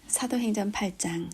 사도행전 8장.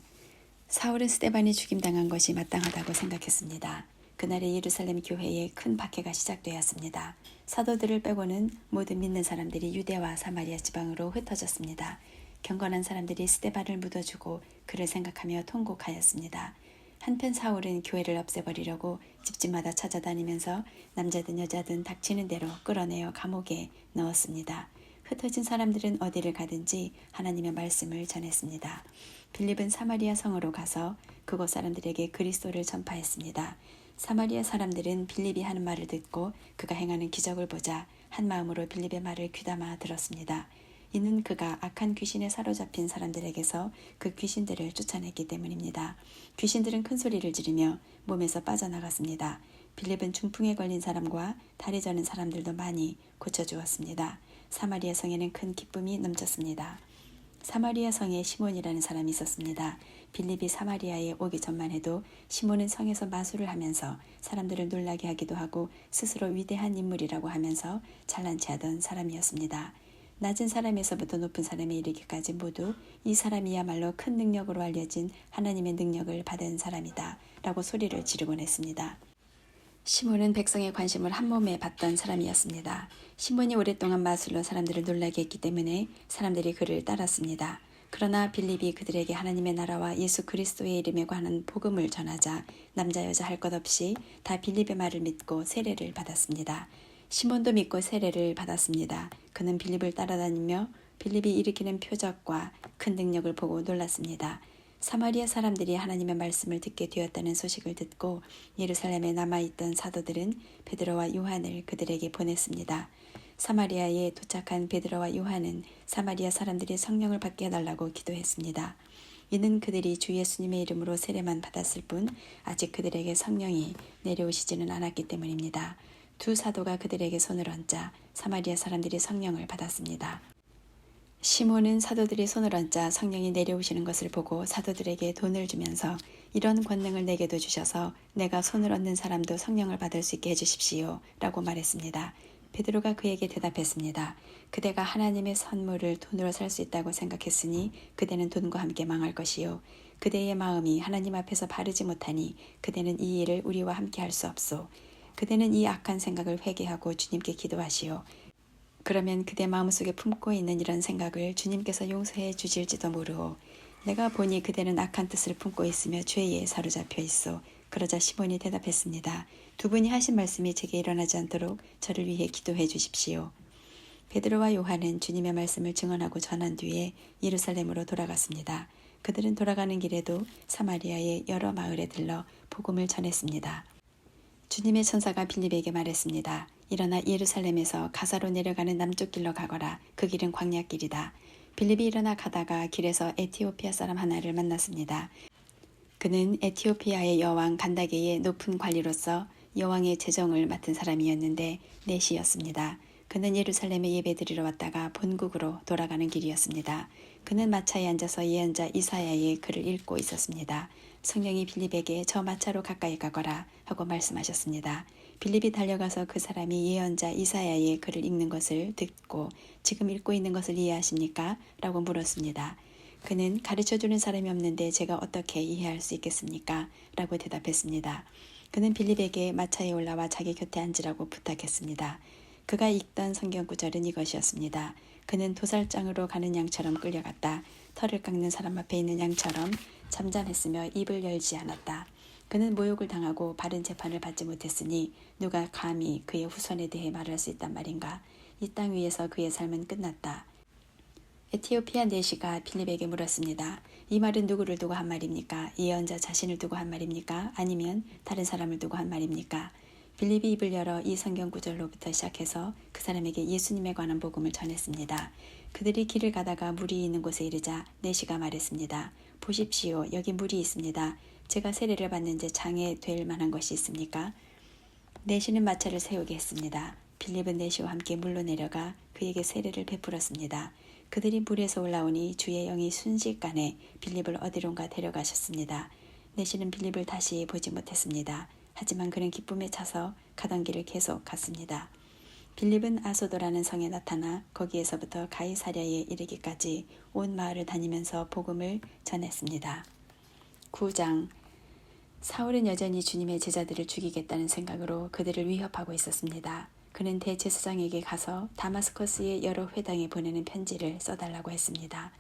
사울은 스데반이 죽임당한 것이 마땅하다고 생각했습니다. 그날의 예루살렘 교회에 큰 박해가 시작되었습니다. 사도들을 빼고는 모든 믿는 사람들이 유대와 사마리아 지방으로 흩어졌습니다. 경건한 사람들이 스데반을 묻어주고 그를 생각하며 통곡하였습니다. 한편 사울은 교회를 없애버리려고 집집마다 찾아다니면서 남자든 여자든 닥치는 대로 끌어내어 감옥에 넣었습니다. 흩어진 사람들은 어디를 가든지 하나님의 말씀을 전했습니다. 빌립은 사마리아 성으로 가서 그곳 사람들에게 그리스도를 전파했습니다. 사마리아 사람들은 빌립이 하는 말을 듣고 그가 행하는 기적을 보자 한 마음으로 빌립의 말을 귀담아 들었습니다. 이는 그가 악한 귀신에 사로잡힌 사람들에게서 그 귀신들을 쫓아냈기 때문입니다. 귀신들은 큰 소리를 지르며 몸에서 빠져나갔습니다. 빌립은 중풍에 걸린 사람과 다리 저는 사람들도 많이 고쳐주었습니다. 사마리아 성에는 큰 기쁨이 넘쳤습니다. 사마리아 성에 시몬이라는 사람이 있었습니다. 빌립이 사마리아에 오기 전만 해도 시몬은 성에서 마술을 하면서 사람들을 놀라게 하기도 하고 스스로 위대한 인물이라고 하면서 잘난 체하던 사람이었습니다. 낮은 사람에서부터 높은 사람에 이르기까지 모두 이 사람이야말로 큰 능력으로 알려진 하나님의 능력을 받은 사람이다 라고 소리를 지르곤 했습니다. 시몬은 백성의 관심을 한몸에 받던 사람이었습니다. 시몬이 오랫동안 마술로 사람들을 놀라게 했기 때문에 사람들이 그를 따랐습니다. 그러나 빌립이 그들에게 하나님의 나라와 예수 그리스도의 이름에 관한 복음을 전하자 남자 여자 할 것 없이 다 빌립의 말을 믿고 세례를 받았습니다. 시몬도 믿고 세례를 받았습니다. 그는 빌립을 따라다니며 빌립이 일으키는 표적과 큰 능력을 보고 놀랐습니다. 사마리아 사람들이 하나님의 말씀을 듣게 되었다는 소식을 듣고 예루살렘에 남아있던 사도들은 베드로와 요한을 그들에게 보냈습니다. 사마리아에 도착한 베드로와 요한은 사마리아 사람들이 성령을 받게 해달라고 기도했습니다. 이는 그들이 주 예수님의 이름으로 세례만 받았을 뿐 아직 그들에게 성령이 내려오시지는 않았기 때문입니다. 두 사도가 그들에게 손을 얹자 사마리아 사람들이 성령을 받았습니다. 시몬은 사도들이 손을 얹자 성령이 내려오시는 것을 보고 사도들에게 돈을 주면서 이런 권능을 내게도 주셔서 내가 손을 얹는 사람도 성령을 받을 수 있게 해주십시오 라고 말했습니다. 베드로가 그에게 대답했습니다. 그대가 하나님의 선물을 돈으로 살 수 있다고 생각했으니 그대는 돈과 함께 망할 것이요. 그대의 마음이 하나님 앞에서 바르지 못하니 그대는 이 일을 우리와 함께 할 수 없소. 그대는 이 악한 생각을 회개하고 주님께 기도하시오. 그러면 그대 마음속에 품고 있는 이런 생각을 주님께서 용서해 주실지도 모르오. 내가 보니 그대는 악한 뜻을 품고 있으며 죄에 사로잡혀 있어. 그러자 시몬이 대답했습니다. 두 분이 하신 말씀이 제게 일어나지 않도록 저를 위해 기도해 주십시오. 베드로와 요한은 주님의 말씀을 증언하고 전한 뒤에 예루살렘으로 돌아갔습니다. 그들은 돌아가는 길에도 사마리아의 여러 마을에 들러 복음을 전했습니다. 주님의 천사가 빌립에게 말했습니다. 일어나 예루살렘에서 가사로 내려가는 남쪽 길로 가거라. 그 길은 광야길이다. 빌립이 일어나 가다가 길에서 에티오피아 사람 하나를 만났습니다. 그는 에티오피아의 여왕 간다게의 높은 관리로서 여왕의 재정을 맡은 사람이었는데 내시였습니다. 그는 예루살렘에 예배드리러 왔다가 본국으로 돌아가는 길이었습니다. 그는 마차에 앉아서 예언자 이사야의 글을 읽고 있었습니다. 성령이 빌립에게 저 마차로 가까이 가거라 하고 말씀하셨습니다. 빌립이 달려가서 그 사람이 예언자 이사야의 글을 읽는 것을 듣고 지금 읽고 있는 것을 이해하십니까? 라고 물었습니다. 그는 가르쳐주는 사람이 없는데 제가 어떻게 이해할 수 있겠습니까? 라고 대답했습니다. 그는 빌립에게 마차에 올라와 자기 곁에 앉으라고 부탁했습니다. 그가 읽던 성경 구절은 이것이었습니다. 그는 도살장으로 가는 양처럼 끌려갔다. 털을 깎는 사람 앞에 있는 양처럼 잠잠했으며 입을 열지 않았다. 그는 모욕을 당하고 바른 재판을 받지 못했으니 누가 감히 그의 후손에 대해 말할 수 있단 말인가. 이 땅 위에서 그의 삶은 끝났다. 에티오피아 내시가 빌립에게 물었습니다. 이 말은 누구를 두고 한 말입니까? 예언자 자신을 두고 한 말입니까? 아니면 다른 사람을 두고 한 말입니까? 빌립이 입을 열어 이 성경 구절로부터 시작해서 그 사람에게 예수님에 관한 복음을 전했습니다. 그들이 길을 가다가 물이 있는 곳에 이르자 내시가 말했습니다. 보십시오. 여기 물이 있습니다. 제가 세례를 받는데 장애 될 만한 것이 있습니까? 내시는 마차를 세우게 했습니다. 빌립은 내시와 함께 물로 내려가 그에게 세례를 베풀었습니다. 그들이 물에서 올라오니 주의 영이 순식간에 빌립을 어디론가 데려가셨습니다. 내시는 빌립을 다시 보지 못했습니다. 하지만 그는 기쁨에 차서 가던 길을 계속 갔습니다. 빌립은 아소도라는 성에 나타나 거기에서부터 가이사랴에 이르기까지 온 마을을 다니면서 복음을 전했습니다. 9장. 사울은 여전히 주님의 제자들을 죽이겠다는 생각으로 그들을 위협하고 있었습니다. 그는 대제사장에게 가서 다마스커스의 여러 회당에 보내는 편지를 써달라고 했습니다.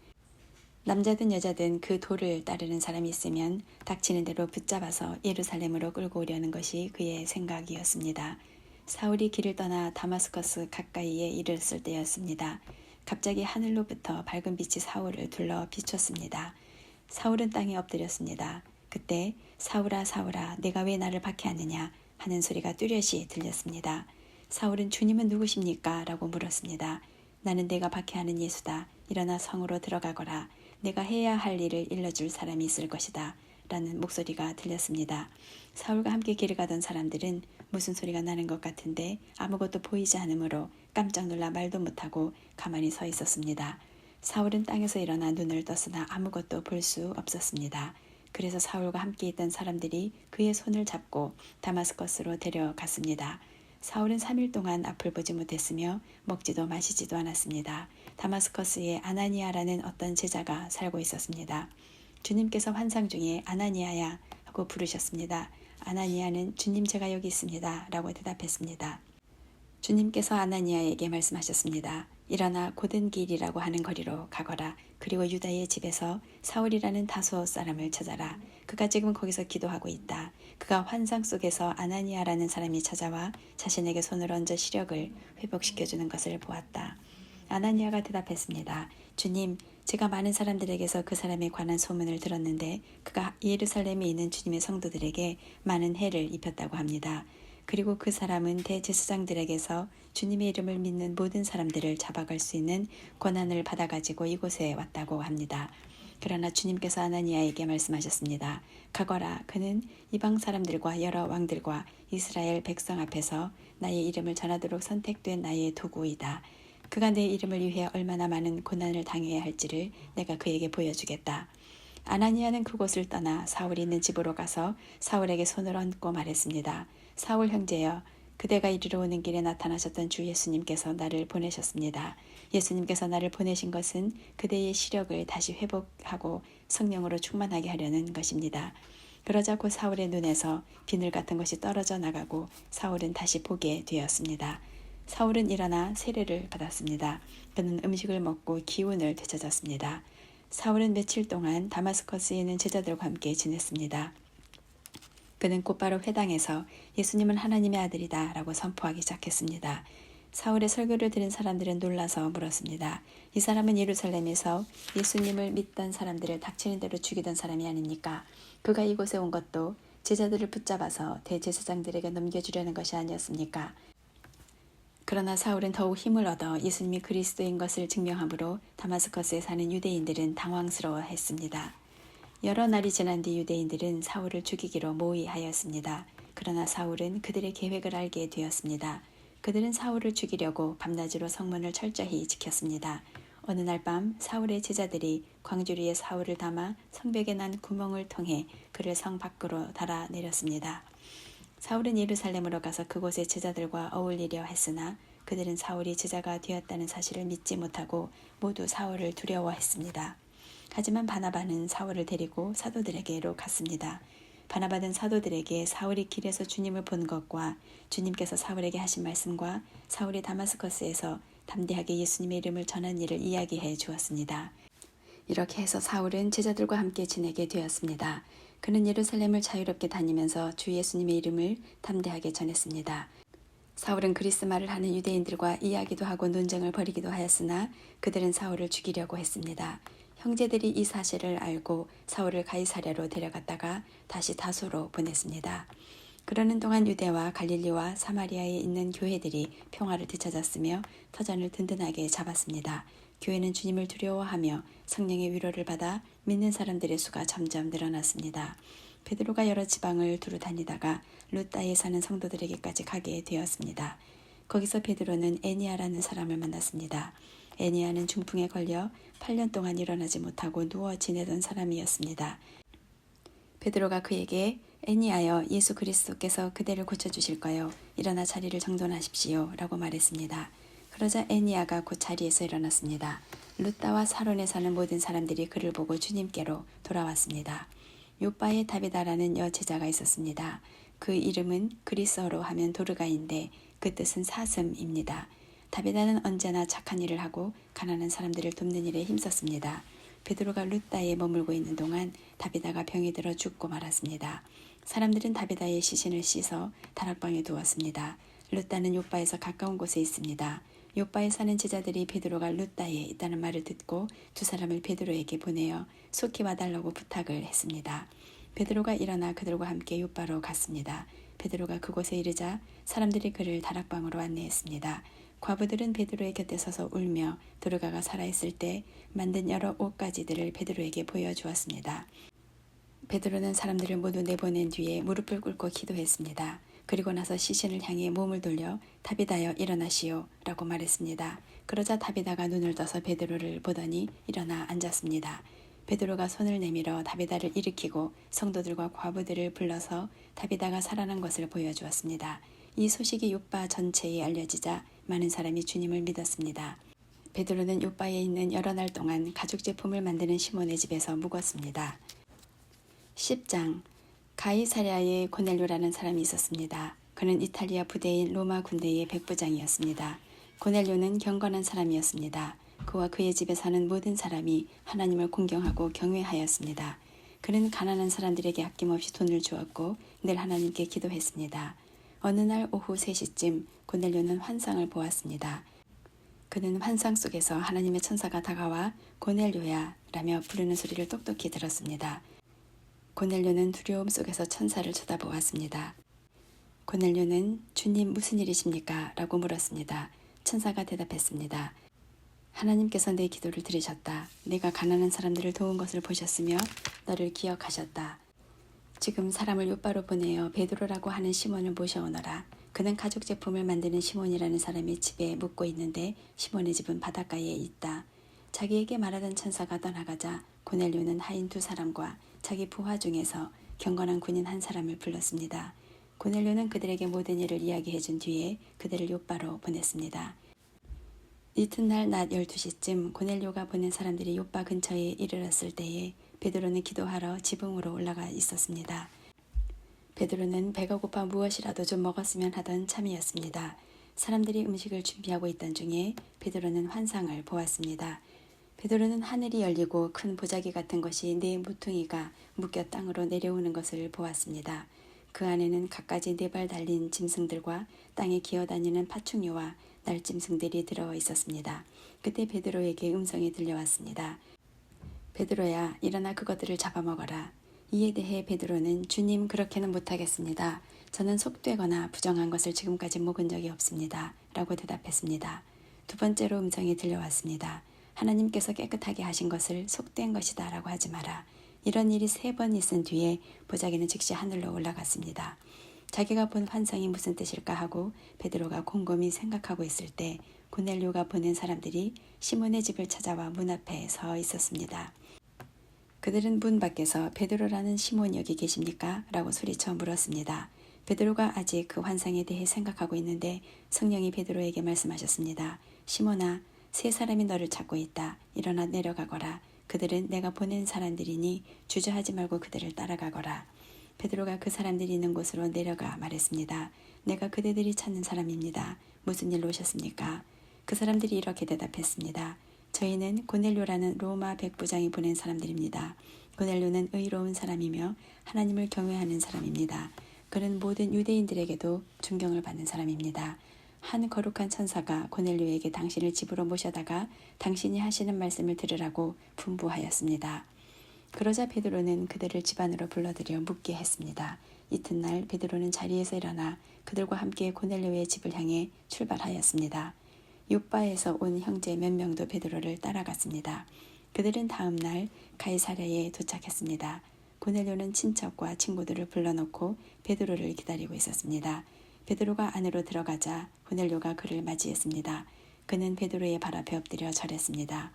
남자든 여자든 그 도를 따르는 사람이 있으면 닥치는 대로 붙잡아서 예루살렘으로 끌고 오려는 것이 그의 생각이었습니다. 사울이 길을 떠나 다마스커스 가까이에 이르렀을 때였습니다. 갑자기 하늘로부터 밝은 빛이 사울을 둘러 비췄습니다. 사울은 땅에 엎드렸습니다. 그때 사울아 사울아 내가 왜 나를 박해하느냐 하는 소리가 뚜렷이 들렸습니다. 사울은 주님은 누구십니까? 라고 물었습니다. 나는 내가 박해하는 예수다. 일어나 성으로 들어가거라. 내가 해야 할 일을 일러줄 사람이 있을 것이다. 라는 목소리가 들렸습니다. 사울과 함께 길을 가던 사람들은 무슨 소리가 나는 것 같은데 아무것도 보이지 않으므로 깜짝 놀라 말도 못하고 가만히 서 있었습니다. 사울은 땅에서 일어나 눈을 떴으나 아무것도 볼 수 없었습니다. 그래서 사울과 함께 있던 사람들이 그의 손을 잡고 다마스커스로 데려갔습니다. 사울은 3일 동안 앞을 보지 못했으며 먹지도 마시지도 않았습니다. 다마스커스에 아나니아라는 어떤 제자가 살고 있었습니다. 주님께서 환상 중에 아나니아야 하고 부르셨습니다. 아나니아는 주님 제가 여기 있습니다 라고 대답했습니다. 주님께서 아나니아에게 말씀하셨습니다. 일어나 곧은 길이라고 하는 거리로 가거라. 그리고 유다의 집에서 사울이라는 다소 사람을 찾아라. 그가 지금 거기서 기도하고 있다. 그가 환상 속에서 아나니아라는 사람이 찾아와 자신에게 손을 얹어 시력을 회복시켜주는 것을 보았다. 아나니아가 대답했습니다. 주님, 제가 많은 사람들에게서 그 사람에 관한 소문을 들었는데 그가 예루살렘에 있는 주님의 성도들에게 많은 해를 입혔다고 합니다. 그리고 그 사람은 대제사장들에게서 주님의 이름을 믿는 모든 사람들을 잡아갈 수 있는 권한을 받아가지고 이곳에 왔다고 합니다. 그러나 주님께서 아나니아에게 말씀하셨습니다. 가거라. 그는 이방 사람들과 여러 왕들과 이스라엘 백성 앞에서 나의 이름을 전하도록 선택된 나의 도구이다. 그가 내 이름을 위해 얼마나 많은 고난을 당해야 할지를 내가 그에게 보여주겠다. 아나니아는 그곳을 떠나 사울이 있는 집으로 가서 사울에게 손을 얹고 말했습니다. 사울 형제여, 그대가 이리로 오는 길에 나타나셨던 주 예수님께서 나를 보내셨습니다. 예수님께서 나를 보내신 것은 그대의 시력을 다시 회복하고 성령으로 충만하게 하려는 것입니다. 그러자 곧 사울의 눈에서 비늘 같은 것이 떨어져 나가고 사울은 다시 보게 되었습니다. 사울은 일어나 세례를 받았습니다. 그는 음식을 먹고 기운을 되찾았습니다. 사울은 며칠 동안 다마스커스에 있는 제자들과 함께 지냈습니다. 그는 곧바로 회당에서 예수님은 하나님의 아들이다 라고 선포하기 시작했습니다. 사울의 설교를 들은 사람들은 놀라서 물었습니다. 이 사람은 예루살렘에서 예수님을 믿던 사람들을 닥치는 대로 죽이던 사람이 아닙니까? 그가 이곳에 온 것도 제자들을 붙잡아서 대제사장들에게 넘겨주려는 것이 아니었습니까? 그러나 사울은 더욱 힘을 얻어 예수님이 그리스도인 것을 증명하므로 다마스커스에 사는 유대인들은 당황스러워했습니다. 여러 날이 지난 뒤 유대인들은 사울을 죽이기로 모의하였습니다. 그러나 사울은 그들의 계획을 알게 되었습니다. 그들은 사울을 죽이려고 밤낮으로 성문을 철저히 지켰습니다. 어느 날 밤 사울의 제자들이 광주리에 사울을 담아 성벽에 난 구멍을 통해 그를 성 밖으로 달아내렸습니다. 사울은 예루살렘으로 가서 그곳의 제자들과 어울리려 했으나 그들은 사울이 제자가 되었다는 사실을 믿지 못하고 모두 사울을 두려워했습니다. 하지만 바나바는 사울을 데리고 사도들에게로 갔습니다. 바나바는 사도들에게 사울이 길에서 주님을 본 것과 주님께서 사울에게 하신 말씀과 사울이 다마스커스에서 담대하게 예수님의 이름을 전한 일을 이야기해 주었습니다. 이렇게 해서 사울은 제자들과 함께 지내게 되었습니다. 그는 예루살렘을 자유롭게 다니면서 주 예수님의 이름을 담대하게 전했습니다. 사울은 그리스말을 하는 유대인들과 이야기도 하고 논쟁을 벌이기도 하였으나 그들은 사울을 죽이려고 했습니다. 형제들이 이 사실을 알고 사울을 가이사랴로 데려갔다가 다시 다소로 보냈습니다. 그러는 동안 유대와 갈릴리와 사마리아에 있는 교회들이 평화를 되찾았으며 터전을 든든하게 잡았습니다. 교회는 주님을 두려워하며 성령의 위로를 받아 믿는 사람들의 수가 점점 늘어났습니다. 베드로가 여러 지방을 두루 다니다가 루따에 사는 성도들에게까지 가게 되었습니다. 거기서 베드로는 애니아라는 사람을 만났습니다. 애니아는 중풍에 걸려 8년 동안 일어나지 못하고 누워 지내던 사람이었습니다. 베드로가 그에게 애니하여 예수 그리스도께서 그대를 고쳐주실까요? 일어나 자리를 정돈하십시오. 라고 말했습니다. 그러자 애니아가 곧 자리에서 일어났습니다. 루따와 사론에 사는 모든 사람들이 그를 보고 주님께로 돌아왔습니다. 요바에 다비다라는 여제자가 있었습니다. 그 이름은 그리스어로 하면 도르가인데 그 뜻은 사슴입니다. 다비다는 언제나 착한 일을 하고 가난한 사람들을 돕는 일에 힘썼습니다. 베드로가 루따에 머물고 있는 동안 다비다가 병이 들어 죽고 말았습니다. 사람들은 다비다의 시신을 씻어 다락방에 두었습니다. 루따는 요바에서 가까운 곳에 있습니다. 요바에 사는 제자들이 베드로가 루따에 있다는 말을 듣고 두 사람을 베드로에게 보내어 속히 와달라고 부탁을 했습니다. 베드로가 일어나 그들과 함께 요바로 갔습니다. 베드로가 그곳에 이르자 사람들이 그를 다락방으로 안내했습니다. 과부들은 베드로의 곁에 서서 울며 도르가가 살아있을 때 만든 여러 옷가지들을 베드로에게 보여주었습니다. 베드로는 사람들을 모두 내보낸 뒤에 무릎을 꿇고 기도했습니다. 그리고 나서 시신을 향해 몸을 돌려 다비다여 일어나시오 라고 말했습니다. 그러자 다비다가 눈을 떠서 베드로를 보더니 일어나 앉았습니다. 베드로가 손을 내밀어 다비다를 일으키고 성도들과 과부들을 불러서 다비다가 살아난 것을 보여주었습니다. 이 소식이 요빠 전체에 알려지자 많은 사람이 주님을 믿었습니다. 베드로는 요빠에 있는 여러 날 동안 가죽 제품을 만드는 시몬의 집에서 묵었습니다. 10장 가이사랴에 고넬료라는 사람이 있었습니다. 그는 이탈리아 부대인 로마 군대의 백부장이었습니다. 고넬료는 경건한 사람이었습니다. 그와 그의 집에 사는 모든 사람이 하나님을 공경하고 경외하였습니다. 그는 가난한 사람들에게 아낌없이 돈을 주었고 늘 하나님께 기도했습니다. 어느 날 오후 3시쯤 고넬료는 환상을 보았습니다. 그는 환상 속에서 하나님의 천사가 다가와 고넬료야 라며 부르는 소리를 똑똑히 들었습니다. 고넬료는 두려움 속에서 천사를 쳐다보았습니다. 고넬료는 주님 무슨 일이십니까? 라고 물었습니다. 천사가 대답했습니다. 하나님께서 내 기도를 들으셨다. 내가 가난한 사람들을 도운 것을 보셨으며 너를 기억하셨다. 지금 사람을 요바로 보내어 베드로라고 하는 시몬을 모셔오너라. 그는 가죽 제품을 만드는 시몬이라는 사람의 집에 묵고 있는데 시몬의 집은 바닷가에 있다. 자기에게 말하던 천사가 떠나가자 고넬료는 하인 2사람과 자기 부하 중에서 경건한 군인 1사람을 불렀습니다. 고넬료는 그들에게 모든 일을 이야기해 준 뒤에 그들을 요바로 보냈습니다. 이튿날 낮 12시쯤 고넬료가 보낸 사람들이 요바 근처에 이르렀을 때에 베드로는 기도하러 지붕으로 올라가 있었습니다. 베드로는 배가 고파 무엇이라도 좀 먹었으면 하던 참이었습니다. 사람들이 음식을 준비하고 있던 중에 베드로는 환상을 보았습니다. 베드로는 하늘이 열리고 큰 보자기 같은 것이 4무퉁이가 묶여 땅으로 내려오는 것을 보았습니다. 그 안에는 갖가지 4발 달린 짐승들과 땅에 기어다니는 파충류와 날짐승들이 들어 있었습니다. 그때 베드로에게 음성이 들려왔습니다. 베드로야, 일어나 그것들을 잡아먹어라. 이에 대해 베드로는 주님 그렇게는 못하겠습니다. 저는 속되거나 부정한 것을 지금까지 먹은 적이 없습니다. 라고 대답했습니다. 2번째로 음성이 들려왔습니다. 하나님께서 깨끗하게 하신 것을 속된 것이다 라고 하지 마라. 이런 일이 3번 있은 뒤에 보자기는 즉시 하늘로 올라갔습니다. 자기가 본 환상이 무슨 뜻일까 하고 베드로가 곰곰이 생각하고 있을 때 고넬료가 보낸 사람들이 시몬의 집을 찾아와 문 앞에 서 있었습니다. 그들은 문 밖에서 베드로라는 시몬이 여기 계십니까? 라고 소리쳐 물었습니다. 베드로가 아직 그 환상에 대해 생각하고 있는데 성령이 베드로에게 말씀하셨습니다. 시몬아, 3사람이 너를 찾고 있다. 일어나 내려가거라. 그들은 내가 보낸 사람들이니 주저하지 말고 그들을 따라가거라. 베드로가 그 사람들이 있는 곳으로 내려가 말했습니다. 내가 그대들이 찾는 사람입니다. 무슨 일로 오셨습니까? 그 사람들이 이렇게 대답했습니다. 저희는 고넬료라는 로마 백부장이 보낸 사람들입니다. 고넬료는 의로운 사람이며 하나님을 경외하는 사람입니다. 그는 모든 유대인들에게도 존경을 받는 사람입니다. 한 거룩한 천사가 고넬료에게 당신을 집으로 모셔다가 당신이 하시는 말씀을 들으라고 분부하였습니다. 그러자 베드로는 그들을 집 안으로 불러들여 묻게 했습니다. 이튿날 베드로는 자리에서 일어나 그들과 함께 고넬료의 집을 향해 출발하였습니다. 요바에서 온 형제 몇 명도 베드로를 따라갔습니다. 그들은 다음 날 가이사랴에 도착했습니다. 고넬료는 친척과 친구들을 불러놓고 베드로를 기다리고 있었습니다. 베드로가 안으로 들어가자 고넬료가 그를 맞이했습니다. 그는 베드로의 발 앞에 엎드려 절했습니다.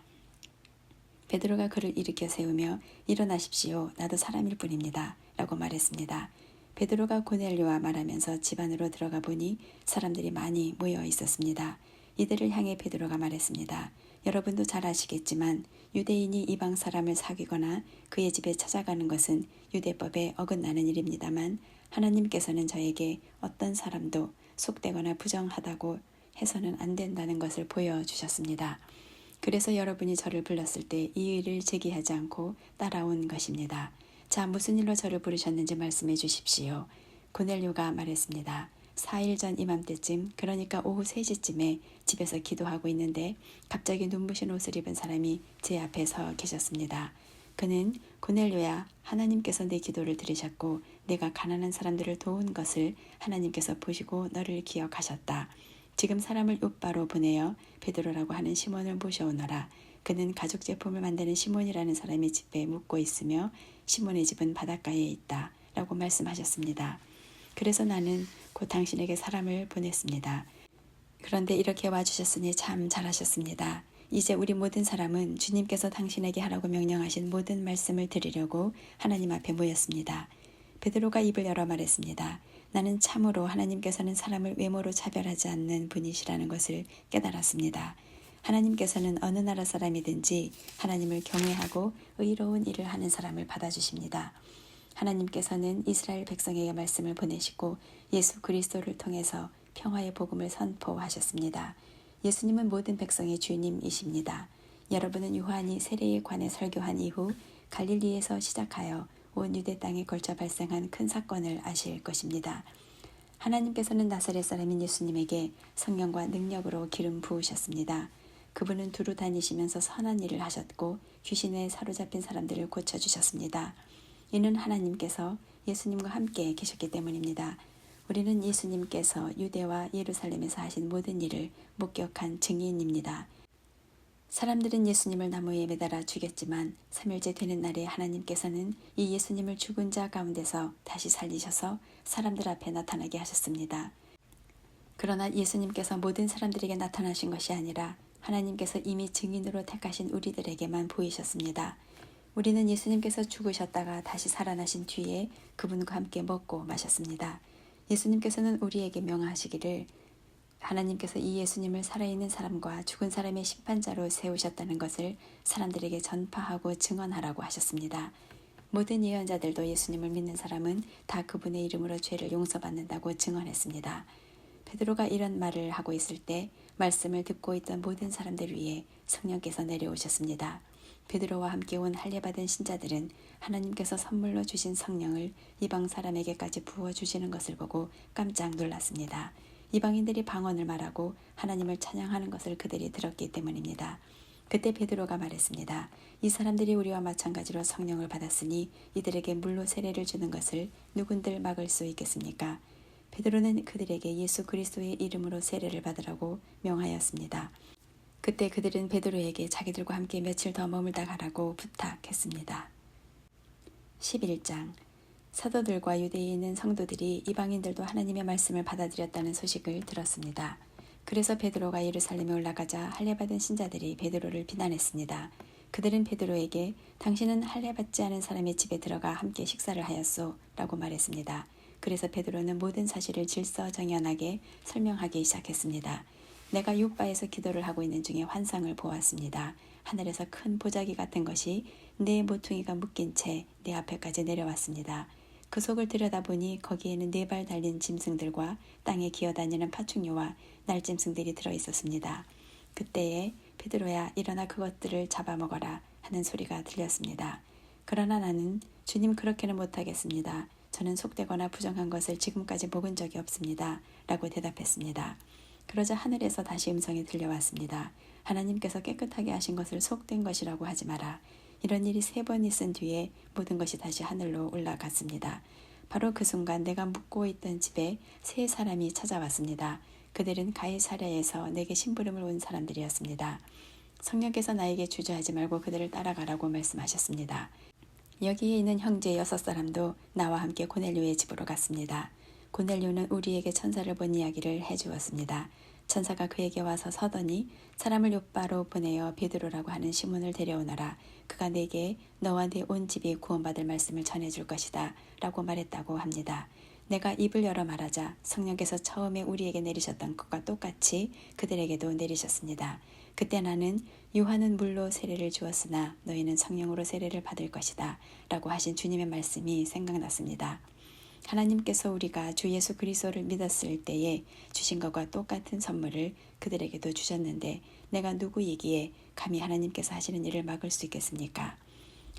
베드로가 그를 일으켜 세우며 일어나십시오. 나도 사람일 뿐입니다. 라고 말했습니다. 베드로가 고넬료와 말하면서 집 안으로 들어가 보니 사람들이 많이 모여 있었습니다. 이들을 향해 베드로가 말했습니다. 여러분도 잘 아시겠지만 유대인이 이방 사람을 사귀거나 그의 집에 찾아가는 것은 유대법에 어긋나는 일입니다만 하나님께서는 저에게 어떤 사람도 속되거나 부정하다고 해서는 안 된다는 것을 보여주셨습니다. 그래서 여러분이 저를 불렀을 때 이 일을 제기하지 않고 따라온 것입니다. 자, 무슨 일로 저를 부르셨는지 말씀해 주십시오. 고넬료가 말했습니다. 4일 전 이맘때쯤, 그러니까 오후 3시쯤에 집에서 기도하고 있는데 갑자기 눈부신 옷을 입은 사람이 제 앞에 서 계셨습니다. 그는 고넬료야, 하나님께서 내 기도를 들으셨고 내가 가난한 사람들을 도운 것을 하나님께서 보시고 너를 기억하셨다. 지금 사람을 요바로 보내어 베드로라고 하는 시몬을 모셔오너라. 그는 가죽 제품을 만드는 시몬이라는 사람의 집에 묵고 있으며 시몬의 집은 바닷가에 있다. 라고 말씀하셨습니다. 그래서 나는 곧 당신에게 사람을 보냈습니다. 그런데 이렇게 와주셨으니 참 잘하셨습니다. 이제 우리 모든 사람은 주님께서 당신에게 하라고 명령하신 모든 말씀을 드리려고 하나님 앞에 모였습니다. 베드로가 입을 열어 말했습니다. 나는 참으로 하나님께서는 사람을 외모로 차별하지 않는 분이시라는 것을 깨달았습니다. 하나님께서는 어느 나라 사람이든지 하나님을 경외하고 의로운 일을 하는 사람을 받아주십니다. 하나님께서는 이스라엘 백성에게 말씀을 보내시고 예수 그리스도를 통해서 평화의 복음을 선포하셨습니다. 예수님은 모든 백성의 주님이십니다. 여러분은 요한이 세례에 관해 설교한 이후 갈릴리에서 시작하여 온 유대 땅에 걸쳐 발생한 큰 사건을 아실 것입니다. 하나님께서는 나사렛 사람인 예수님에게 성령과 능력으로 기름 부으셨습니다. 그분은 두루 다니시면서 선한 일을 하셨고 귀신에 사로잡힌 사람들을 고쳐주셨습니다. 이는 하나님께서 예수님과 함께 계셨기 때문입니다. 우리는 예수님께서 유대와 예루살렘에서 하신 모든 일을 목격한 증인입니다. 사람들은 예수님을 나무에 매달아 죽였지만 3일째 되는 날에 하나님께서는 이 예수님을 죽은 자 가운데서 다시 살리셔서 사람들 앞에 나타나게 하셨습니다. 그러나 예수님께서 모든 사람들에게 나타나신 것이 아니라 하나님께서 이미 증인으로 택하신 우리들에게만 보이셨습니다. 우리는 예수님께서 죽으셨다가 다시 살아나신 뒤에 그분과 함께 먹고 마셨습니다. 예수님께서는 우리에게 명하시기를 하나님께서 이 예수님을 살아있는 사람과 죽은 사람의 심판자로 세우셨다는 것을 사람들에게 전파하고 증언하라고 하셨습니다. 모든 예언자들도 예수님을 믿는 사람은 다 그분의 이름으로 죄를 용서받는다고 증언했습니다. 베드로가 이런 말을 하고 있을 때 말씀을 듣고 있던 모든 사람들 위에 성령께서 내려오셨습니다. 베드로와 함께 온 할례받은 신자들은 하나님께서 선물로 주신 성령을 이방 사람에게까지 부어주시는 것을 보고 깜짝 놀랐습니다. 이방인들이 방언을 말하고 하나님을 찬양하는 것을 그들이 들었기 때문입니다. 그때 베드로가 말했습니다. 이 사람들이 우리와 마찬가지로 성령을 받았으니 이들에게 물로 세례를 주는 것을 누군들 막을 수 있겠습니까? 베드로는 그들에게 예수 그리스도의 이름으로 세례를 받으라고 명하였습니다. 그때 그들은 베드로에게 자기들과 함께 며칠 더 머물다 가라고 부탁했습니다. 11장 사도들과 유대에 있는 성도들이 이방인들도 하나님의 말씀을 받아들였다는 소식을 들었습니다. 그래서 베드로가 예루살렘에 올라가자 할례받은 신자들이 베드로를 비난했습니다. 그들은 베드로에게 당신은 할례받지 않은 사람의 집에 들어가 함께 식사를 하였소 라고 말했습니다. 그래서 베드로는 모든 사실을 질서정연하게 설명하기 시작했습니다. 내가 요바에서 기도를 하고 있는 중에 환상을 보았습니다. 하늘에서 큰 보자기 같은 것이 네 모퉁이가 묶인 채 내 앞에까지 내려왔습니다. 그 속을 들여다보니 거기에는 4발 달린 짐승들과 땅에 기어다니는 파충류와 날짐승들이 들어있었습니다. 그때에 베드로야 일어나 그것들을 잡아먹어라 하는 소리가 들렸습니다. 그러나 나는 주님 그렇게는 못하겠습니다. 저는 속되거나 부정한 것을 지금까지 먹은 적이 없습니다. 라고 대답했습니다. 그러자 하늘에서 다시 음성이 들려왔습니다. 하나님께서 깨끗하게 하신 것을 속된 것이라고 하지 마라. 이런 일이 3번 있은 뒤에 모든 것이 다시 하늘로 올라갔습니다. 바로 그 순간 내가 묵고 있던 집에 3 사람이 찾아왔습니다. 그들은 가이사랴에서 내게 심부름을 온 사람들이었습니다. 성령께서 나에게 주저하지 말고 그들을 따라가라고 말씀하셨습니다. 여기에 있는 형제 6사람도 나와 함께 고넬료의 집으로 갔습니다. 고넬료는 우리에게 천사를 본 이야기를 해주었습니다. 천사가 그에게 와서 서더니 사람을 요바로 보내어 베드로라고 하는 시몬을 데려오너라. 그가 내게 너와 네 온 집이 구원받을 말씀을 전해줄 것이다 라고 말했다고 합니다. 내가 입을 열어 말하자 성령께서 처음에 우리에게 내리셨던 것과 똑같이 그들에게도 내리셨습니다. 그때 나는 요한은 물로 세례를 주었으나 너희는 성령으로 세례를 받을 것이다 라고 하신 주님의 말씀이 생각났습니다. 하나님께서 우리가 주 예수 그리스도를 믿었을 때에 주신 것과 똑같은 선물을 그들에게도 주셨는데 내가 누구이기에 감히 하나님께서 하시는 일을 막을 수 있겠습니까?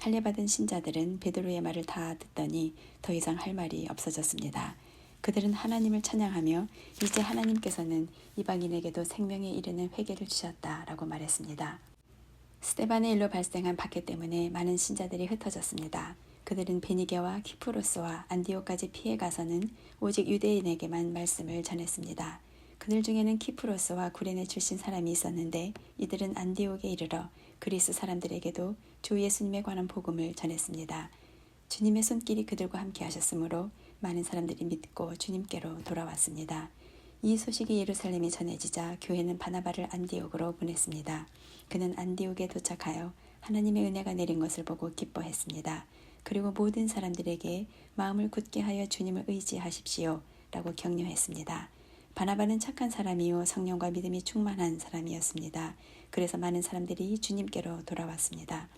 할례받은 신자들은 베드로의 말을 다 듣더니 더 이상 할 말이 없어졌습니다. 그들은 하나님을 찬양하며 이제 하나님께서는 이방인에게도 생명에 이르는 회개를 주셨다라고 말했습니다. 스데반의 일로 발생한 박해 때문에 많은 신자들이 흩어졌습니다. 그들은 베니게와 키프로스와 안디오까지 피해 가서는 오직 유대인에게만 말씀을 전했습니다. 그들 중에는 키프로스와 구레네 출신 사람이 있었는데 이들은 안디옥에 이르러 그리스 사람들에게도 주 예수님에 관한 복음을 전했습니다. 주님의 손길이 그들과 함께 하셨으므로 많은 사람들이 믿고 주님께로 돌아왔습니다. 이 소식이 예루살렘에 전해지자 교회는 바나바를 안디옥으로 보냈습니다. 그는 안디옥에 도착하여 하나님의 은혜가 내린 것을 보고 기뻐했습니다. 그리고 모든 사람들에게 마음을 굳게 하여 주님을 의지하십시오 라고 격려했습니다. 바나바는 착한 사람이요 성령과 믿음이 충만한 사람이었습니다. 그래서 많은 사람들이 주님께로 돌아왔습니다.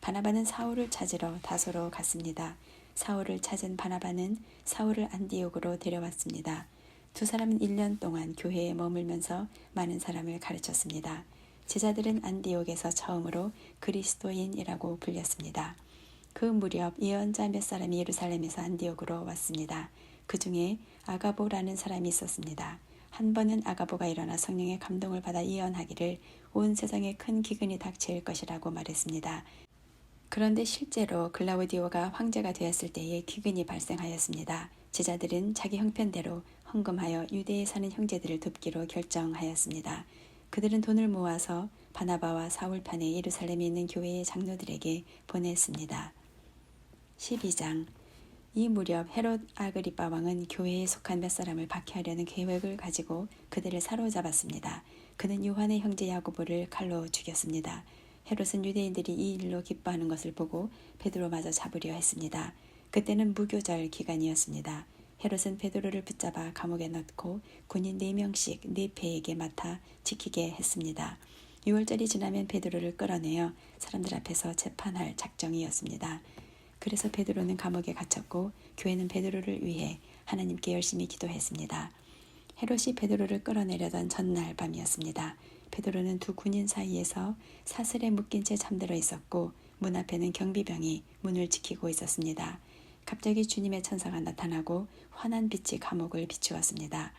바나바는 사울을 찾으러 다소로 갔습니다. 사울을 찾은 바나바는 사울을 안디옥으로 데려왔습니다. 두 사람은 1년 동안 교회에 머물면서 많은 사람을 가르쳤습니다. 제자들은 안디옥에서 처음으로 그리스도인이라고 불렸습니다. 그 무렵 예언자 몇 사람이 예루살렘에서 안디옥으로 왔습니다. 그 중에 아가보라는 사람이 있었습니다. 한 번은 아가보가 일어나 성령의 감동을 받아 예언하기를 온 세상에 큰 기근이 닥칠 것이라고 말했습니다. 그런데 실제로 글라우디오가 황제가 되었을 때에 기근이 발생하였습니다. 제자들은 자기 형편대로 헌금하여 유대에 사는 형제들을 돕기로 결정하였습니다. 그들은 돈을 모아서 바나바와 사울 편에 예루살렘에 있는 교회의 장로들에게 보냈습니다. 12장. 이 무렵 헤롯 아그리빠 왕은 교회에 속한 몇 사람을 박해하려는 계획을 가지고 그들을 사로잡았습니다. 그는 요한의 형제 야고보를 칼로 죽였습니다. 헤롯은 유대인들이 이 일로 기뻐하는 것을 보고 베드로마저 잡으려 했습니다. 그때는 무교절 기간이었습니다. 헤롯은 베드로를 붙잡아 감옥에 넣고 군인 4명씩 4패에게 맡아 지키게 했습니다. 6월절이 지나면 베드로를 끌어내어 사람들 앞에서 재판할 작정이었습니다. 그래서 베드로는 감옥에 갇혔고 교회는 베드로를 위해 하나님께 열심히 기도했습니다. 헤롯이 베드로를 끌어내려던 전날 밤이었습니다. 베드로는 두 군인 사이에서 사슬에 묶인 채 잠들어 있었고 문 앞에는 경비병이 문을 지키고 있었습니다. 갑자기 주님의 천사가 나타나고 환한 빛이 감옥을 비추었습니다.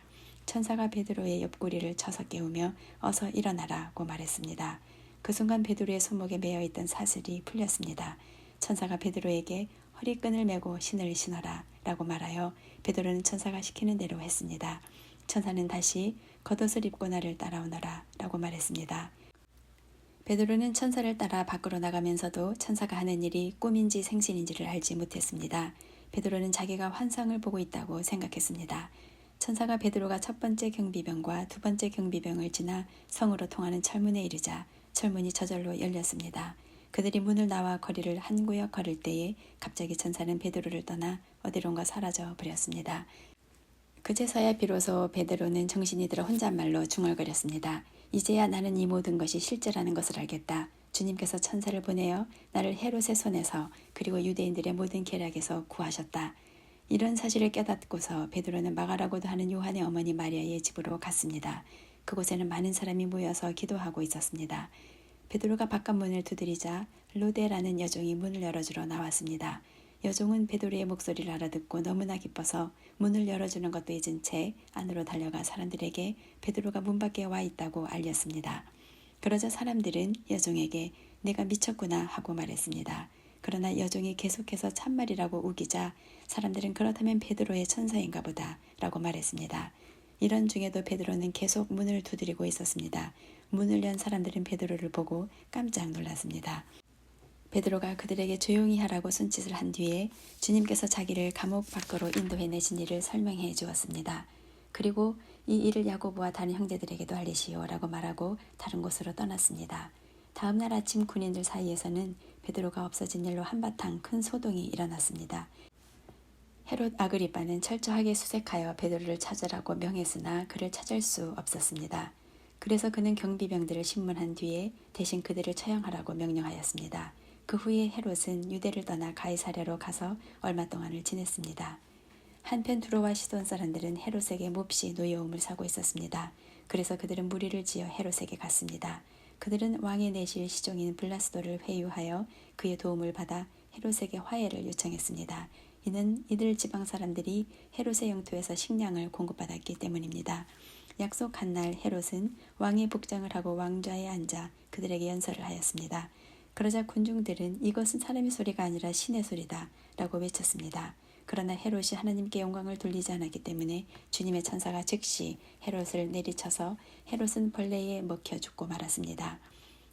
천사가 베드로의 옆구리를 쳐서 깨우며 어서 일어나라고 말했습니다. 그 순간 베드로의 손목에 매어있던 사슬이 풀렸습니다. 천사가 베드로에게 허리끈을 메고 신을 신어라 라고 말하여 베드로는 천사가 시키는 대로 했습니다. 천사는 다시 겉옷을 입고 나를 따라오너라 라고 말했습니다. 베드로는 천사를 따라 밖으로 나가면서도 천사가 하는 일이 꿈인지 생신인지를 알지 못했습니다. 베드로는 자기가 환상을 보고 있다고 생각했습니다. 천사가 베드로가 첫 번째 경비병과 두 번째 경비병을 지나 성으로 통하는 철문에 이르자 철문이 저절로 열렸습니다. 그들이 문을 나와 거리를 한 구역 걸을 때에 갑자기 천사는 베드로를 떠나 어디론가 사라져 버렸습니다. 그제서야 비로소 베드로는 정신이 들어 혼잣말로 중얼거렸습니다. 이제야 나는 이 모든 것이 실제라는 것을 알겠다. 주님께서 천사를 보내어 나를 헤롯의 손에서 그리고 유대인들의 모든 계략에서 구하셨다. 이런 사실을 깨닫고서 베드로는 마가라고도 하는 요한의 어머니 마리아의 집으로 갔습니다. 그곳에는 많은 사람이 모여서 기도하고 있었습니다. 베드로가 바깥문을 두드리자 로데라는 여종이 문을 열어주러 나왔습니다. 여종은 베드로의 목소리를 알아듣고 너무나 기뻐서 문을 열어주는 것도 잊은 채 안으로 달려가 사람들에게 베드로가 문 밖에 와 있다고 알렸습니다. 그러자 사람들은 여종에게 내가 미쳤구나 하고 말했습니다. 그러나 여종이 계속해서 참말이라고 우기자 사람들은 그렇다면 베드로의 천사인가 보다 라고 말했습니다. 이런 중에도 베드로는 계속 문을 두드리고 있었습니다. 문을 연 사람들은 베드로를 보고 깜짝 놀랐습니다. 베드로가 그들에게 조용히 하라고 손짓을 한 뒤에 주님께서 자기를 감옥 밖으로 인도해내신 일을 설명해 주었습니다. 그리고 이 일을 야고보와 다른 형제들에게도 알리시오 라고 말하고 다른 곳으로 떠났습니다. 다음 날 아침 군인들 사이에서는 베드로가 없어진 일로 한바탕 큰 소동이 일어났습니다. 헤롯 아그리빠는 철저하게 수색하여 베드로를 찾으라고 명했으나 그를 찾을 수 없었습니다. 그래서 그는 경비병들을 신문한 뒤에 대신 그들을 처형하라고 명령하였습니다. 그 후에 헤롯은 유대를 떠나 가이사랴로 가서 얼마 동안을 지냈습니다. 한편 두로와 시돈 사람들은 헤롯에게 몹시 노여움을 사고 있었습니다. 그래서 그들은 무리를 지어 헤롯에게 갔습니다. 그들은 왕의 내실 시종인 블라스도를 회유하여 그의 도움을 받아 헤롯에게 화해를 요청했습니다. 이는 이들 지방 사람들이 헤롯의 영토에서 식량을 공급받았기 때문입니다. 약속한 날 헤롯은 왕의 복장을 하고 왕좌에 앉아 그들에게 연설을 하였습니다. 그러자 군중들은 이것은 사람의 소리가 아니라 신의 소리다 라고 외쳤습니다. 그러나 헤롯이 하나님께 영광을 돌리지 않았기 때문에 주님의 천사가 즉시 헤롯을 내리쳐서 헤롯은 벌레에 먹혀 죽고 말았습니다.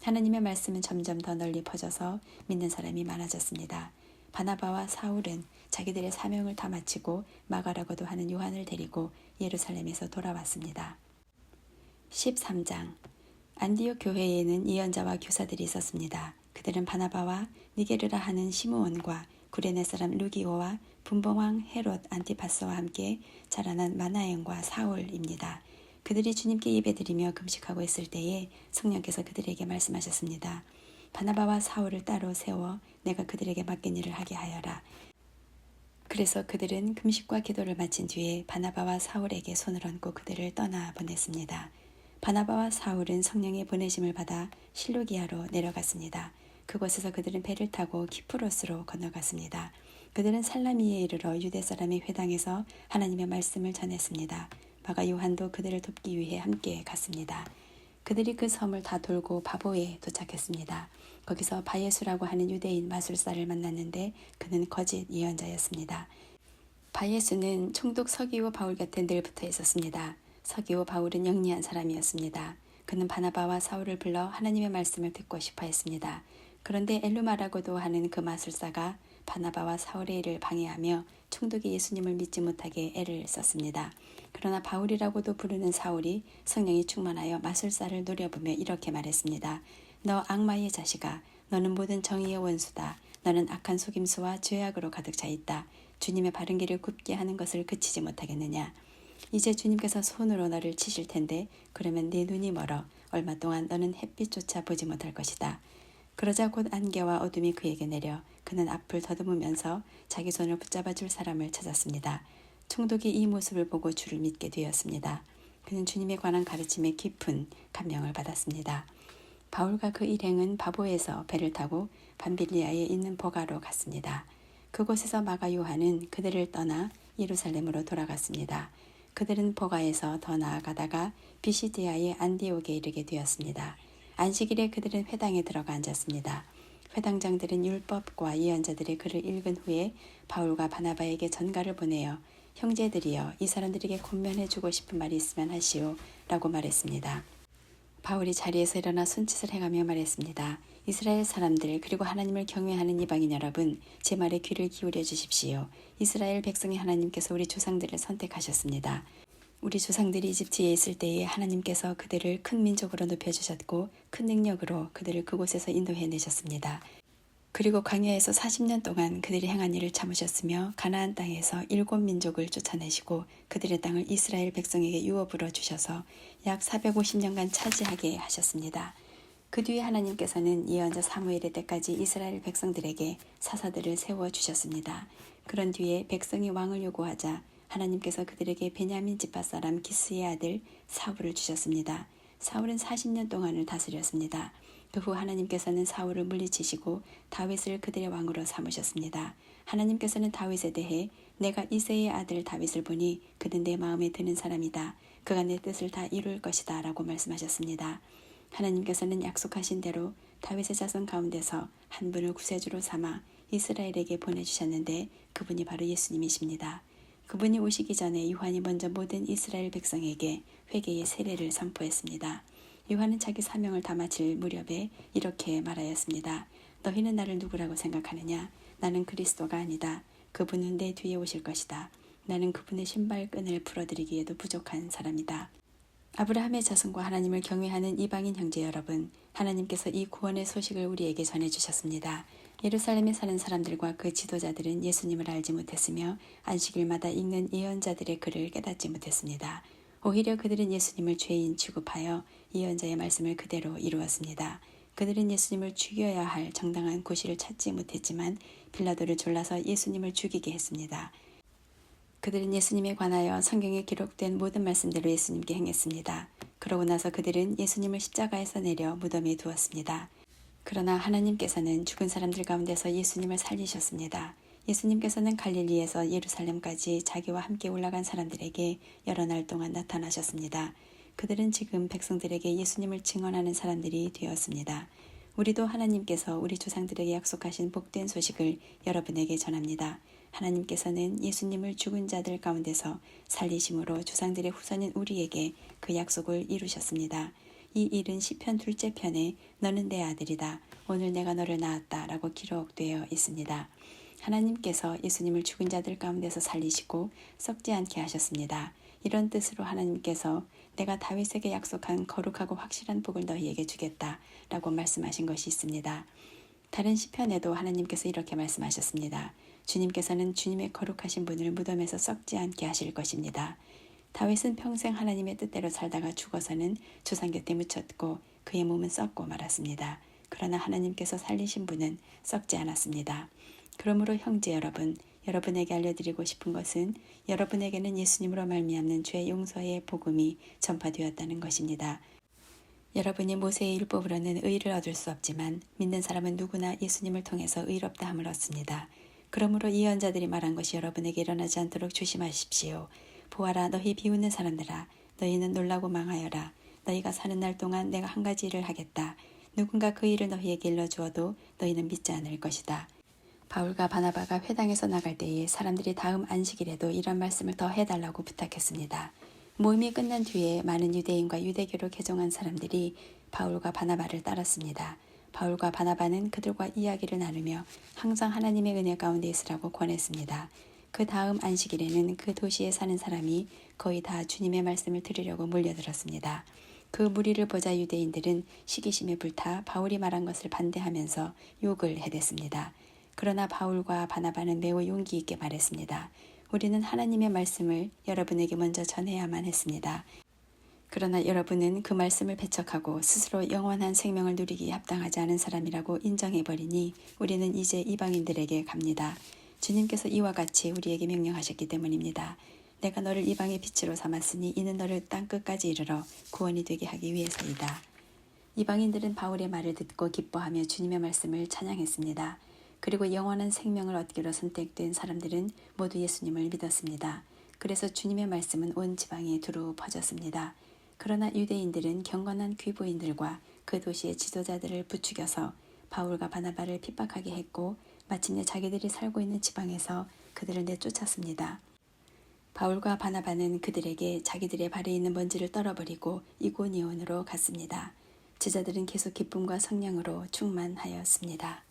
하나님의 말씀은 점점 더 널리 퍼져서 믿는 사람이 많아졌습니다. 바나바와 사울은 자기들의 사명을 다 마치고 마가라고도 하는 요한을 데리고 예루살렘에서 돌아왔습니다. 13장 안디옥 교회에는 예언자와 교사들이 있었습니다. 그들은 바나바와 니게르라 하는 시므온과 구레네 사람 루기오와 분봉왕 헤롯 안티파스와 함께 자라난 마나엔과 사울입니다. 그들이 주님께 예배드리며 금식하고 있을 때에 성령께서 그들에게 말씀하셨습니다. 바나바와 사울을 따로 세워 내가 그들에게 맡긴 일을 하게 하여라. 그래서 그들은 금식과 기도를 마친 뒤에 바나바와 사울에게 손을 얹고 그들을 떠나 보냈습니다. 바나바와 사울은 성령의 보내심을 받아 실루기아로 내려갔습니다. 그곳에서 그들은 배를 타고 키프로스로 건너갔습니다. 그들은 살라미에 이르러 유대 사람의 회당에서 하나님의 말씀을 전했습니다. 마가 요한도 그들을 돕기 위해 함께 갔습니다. 그들이 그 섬을 다 돌고 바보에 도착했습니다. 거기서 바예수라고 하는 유대인 마술사를 만났는데 그는 거짓 예언자였습니다. 바예수는 총독 서기오 바울 곁에 늘 붙어 있었습니다. 서기오 바울은 영리한 사람이었습니다. 그는 바나바와 사울을 불러 하나님의 말씀을 듣고 싶어 했습니다. 그런데 엘루마라고도 하는 그 마술사가 바나바와 사울의 일을 방해하며 총독이 예수님을 믿지 못하게 애를 썼습니다. 그러나 바울이라고도 부르는 사울이 성령이 충만하여 마술사를 노려보며 이렇게 말했습니다. 너 악마의 자식아, 너는 모든 정의의 원수다. 너는 악한 속임수와 죄악으로 가득 차 있다. 주님의 바른 길을 굽게 하는 것을 그치지 못하겠느냐. 이제 주님께서 손으로 너를 치실 텐데 그러면 네 눈이 멀어 얼마 동안 너는 햇빛조차 보지 못할 것이다. 그러자 곧 안개와 어둠이 그에게 내려 그는 앞을 더듬으면서 자기 손을 붙잡아 줄 사람을 찾았습니다. 총독이 이 모습을 보고 주를 믿게 되었습니다. 그는 주님에 관한 가르침에 깊은 감명을 받았습니다. 바울과 그 일행은 바보에서 배를 타고 밤빌리아에 있는 보가로 갔습니다. 그곳에서 마가 요한은 그들을 떠나 예루살렘으로 돌아갔습니다. 그들은 보가에서 더 나아가다가 비시디아의 안디옥에 이르게 되었습니다. 안식일에 그들은 회당에 들어가 앉았습니다. 회당장들은 율법과 예언자들의 글을 읽은 후에 바울과 바나바에게 전가를 보내어 형제들이여 이 사람들에게 권면해주고 싶은 말이 있으면 하시오 라고 말했습니다. 바울이 자리에서 일어나 손짓을 해가며 말했습니다. 이스라엘 사람들 그리고 하나님을 경외하는 이방인 여러분 제 말에 귀를 기울여 주십시오. 이스라엘 백성의 하나님께서 우리 조상들을 선택하셨습니다. 우리 조상들이 이집트에 있을 때에 하나님께서 그들을 큰 민족으로 높여주셨고 큰 능력으로 그들을 그곳에서 인도해내셨습니다. 그리고 광야에서 40년 동안 그들이 행한 일을 참으셨으며 가나안 땅에서 7민족을 쫓아내시고 그들의 땅을 이스라엘 백성에게 유업으로 주셔서 약 450년간 차지하게 하셨습니다. 그 뒤에 하나님께서는 예언자 사무엘의 때까지 이스라엘 백성들에게 사사들을 세워주셨습니다. 그런 뒤에 백성이 왕을 요구하자 하나님께서 그들에게 베냐민 지파 사람 기스의 아들 사울을 주셨습니다. 사울은 40년 동안을 다스렸습니다. 그 후 하나님께서는 사울을 물리치시고 다윗을 그들의 왕으로 삼으셨습니다. 하나님께서는 다윗에 대해 내가 이새의 아들 다윗을 보니 그는 내 마음에 드는 사람이다. 그가 내 뜻을 다 이룰 것이다 라고 말씀하셨습니다. 하나님께서는 약속하신 대로 다윗의 자손 가운데서 한 분을 구세주로 삼아 이스라엘에게 보내주셨는데 그분이 바로 예수님이십니다. 그분이 오시기 전에 요한이 먼저 모든 이스라엘 백성에게 회개의 세례를 선포했습니다. 요한은 자기 사명을 다 마칠 무렵에 이렇게 말하였습니다. 너희는 나를 누구라고 생각하느냐? 나는 그리스도가 아니다. 그분은 내 뒤에 오실 것이다. 나는 그분의 신발끈을 풀어드리기에도 부족한 사람이다. 아브라함의 자손과 하나님을 경외하는 이방인 형제 여러분, 하나님께서 이 구원의 소식을 우리에게 전해주셨습니다. 예루살렘에 사는 사람들과 그 지도자들은 예수님을 알지 못했으며 안식일마다 읽는 예언자들의 글을 깨닫지 못했습니다. 오히려 그들은 예수님을 죄인 취급하여 예언자의 말씀을 그대로 이루었습니다. 그들은 예수님을 죽여야 할 정당한 구실을 찾지 못했지만 빌라도를 졸라서 예수님을 죽이게 했습니다. 그들은 예수님에 관하여 성경에 기록된 모든 말씀대로 예수님께 행했습니다. 그러고 나서 그들은 예수님을 십자가에서 내려 무덤에 두었습니다. 그러나 하나님께서는 죽은 사람들 가운데서 예수님을 살리셨습니다. 예수님께서는 갈릴리에서 예루살렘까지 자기와 함께 올라간 사람들에게 여러 날 동안 나타나셨습니다. 그들은 지금 백성들에게 예수님을 증언하는 사람들이 되었습니다. 우리도 하나님께서 우리 조상들에게 약속하신 복된 소식을 여러분에게 전합니다. 하나님께서는 예수님을 죽은 자들 가운데서 살리심으로 조상들의 후손인 우리에게 그 약속을 이루셨습니다. 이 일은 시편 2째 편에 너는 내 아들이다. 오늘 내가 너를 낳았다. 라고 기록되어 있습니다. 하나님께서 예수님을 죽은 자들 가운데서 살리시고 썩지 않게 하셨습니다. 이런 뜻으로 하나님께서 내가 다윗에게 약속한 거룩하고 확실한 복을 너희에게 주겠다. 라고 말씀하신 것이 있습니다. 다른 시편에도 하나님께서 이렇게 말씀하셨습니다. 주님께서는 주님의 거룩하신 분을 무덤에서 썩지 않게 하실 것입니다. 다윗은 평생 하나님의 뜻대로 살다가 죽어서는 조상 곁에 묻혔고 그의 몸은 썩고 말았습니다. 그러나 하나님께서 살리신 분은 썩지 않았습니다. 그러므로 형제 여러분, 여러분에게 알려드리고 싶은 것은 여러분에게는 예수님으로 말미암는 죄 용서의 복음이 전파되었다는 것입니다. 여러분이 모세의 율법으로는 의를 얻을 수 없지만 믿는 사람은 누구나 예수님을 통해서 의롭다함을 얻습니다. 그러므로 예언자들이 말한 것이 여러분에게 일어나지 않도록 조심하십시오. 보아라, 너희 비웃는 사람들아, 너희는 놀라고 망하여라. 너희가 사는 날 동안 내가 한 가지 일을 하겠다. 누군가 그 일을 너희에게 일러주어도 너희는 믿지 않을 것이다. 바울과 바나바가 회당에서 나갈 때에 사람들이 다음 안식일에도 이런 말씀을 더 해달라고 부탁했습니다. 모임이 끝난 뒤에 많은 유대인과 유대교로 개종한 사람들이 바울과 바나바를 따랐습니다. 바울과 바나바는 그들과 이야기를 나누며 항상 하나님의 은혜 가운데 있으라고 권했습니다. 그 다음 안식일에는 그 도시에 사는 사람이 거의 다 주님의 말씀을 들으려고 몰려들었습니다. 그 무리를 보자 유대인들은 시기심에 불타 바울이 말한 것을 반대하면서 욕을 해댔습니다. 그러나 바울과 바나바는 매우 용기 있게 말했습니다. 우리는 하나님의 말씀을 여러분에게 먼저 전해야만 했습니다. 그러나 여러분은 그 말씀을 배척하고 스스로 영원한 생명을 누리기에 합당하지 않은 사람이라고 인정해버리니 우리는 이제 이방인들에게 갑니다. 주님께서 이와 같이 우리에게 명령하셨기 때문입니다. 내가 너를 이방의 빛으로 삼았으니 이는 너를 땅끝까지 이르러 구원이 되게 하기 위해서이다. 이방인들은 바울의 말을 듣고 기뻐하며 주님의 말씀을 찬양했습니다. 그리고 영원한 생명을 얻기로 선택된 사람들은 모두 예수님을 믿었습니다. 그래서 주님의 말씀은 온 지방에 두루 퍼졌습니다. 그러나 유대인들은 경건한 귀부인들과 그 도시의 지도자들을 부추겨서 바울과 바나바를 핍박하게 했고 마침내 자기들이 살고 있는 지방에서 그들을 내쫓았습니다. 바울과 바나바는 그들에게 자기들의 발에 있는 먼지를 떨어버리고 이고니온으로 갔습니다. 제자들은 계속 기쁨과 성령으로 충만하였습니다.